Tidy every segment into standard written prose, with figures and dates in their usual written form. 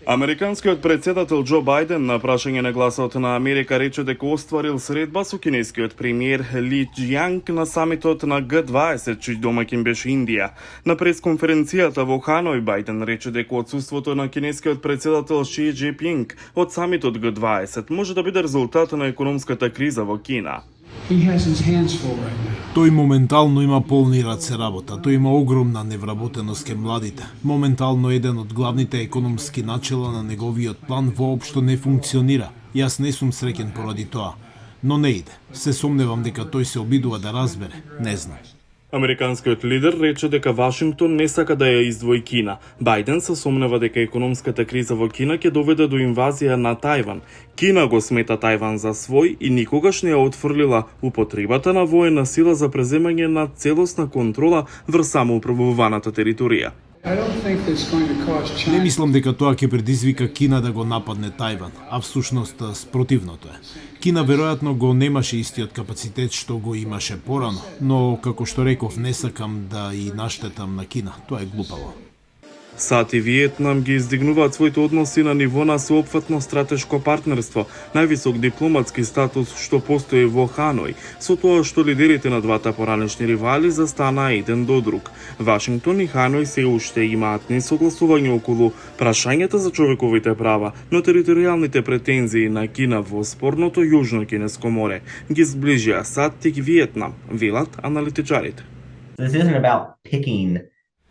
Американскиот председател Џо Бајден на прашање на гласот на Америка рече дека остварил средба со кинескиот премиер Ли Џијанг на самитот на Г20, чиј домаќин беше Индија. На пресконференцијата во Ханој Бајден рече дека отсуството на кинескиот председател Ши Џипинг од самитот Г20 може да биде резултат на економската криза во Кина. Тој моментално има полни раце работа, тој има огромна невработеност кај младите. Моментално еден од главните економски начела на неговиот план воопшто не функционира. Јас не сум среќен поради тоа, но не иде. Се сомневам дека тој се обидува да разбере, не знам. Американскиот лидер рече дека Вашингтон не сака да ја издвои Кина. Бајден се сомнева дека економската криза во Кина ќе доведе до инвазија на Тајван. Кина го смета Тајван за свој и никогаш не ја отфрлила употребата на воена сила за преземање на целосна контрола врз самоуправуваната територија. Не мислам дека тоа ќе предизвика Кина да го нападне Тајван, а всушност спротивното е. Кина веројатно го немаше истиот капацитет што го имаше порано, но како што реков не сакам да и наштетам на Кина, тоа е глупаво. САД и Виетнам ги издигнуваат своите односи на ниво на соопфатно стратешко партнерство, највисок дипломатски статус што постои во Ханој, со тоа што лидерите на двата поранешни ривали застанаа еден до друг. Вашингтон и Ханој се уште имаат несогласување околу прашањата за човековите права, но територијалните претензии на Кина во спорното Јужно Кинеско море ги зближија САД и Виетнам, велат аналитичарите.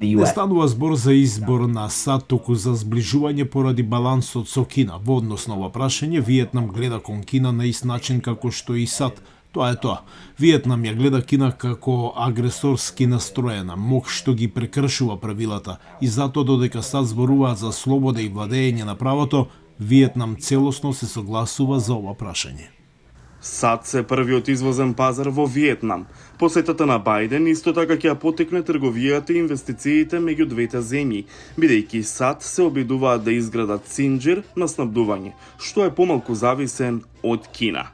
Не станува збор за избор на САД, туку за зближување поради балансот со Кина. Во однос на ова прашање, Виетнам гледа кон Кина на ист начин како што и САД. Тоа е тоа. Виетнам ја гледа Кина како агресорски настроена, мок што ги прекршува правилата и затоа додека САД зборуваат за слобода и владење на правото, Виетнам целосно се согласува за ова прашање. САД се првиот извозен пазар во Виетнам. Посетата на Бајден исто така ќе ја потекне трговијата и инвестициите меѓу двете земји, бидејќи САД се обидуваат да изградат синџир на снабдување, што е помалку зависен од Кина.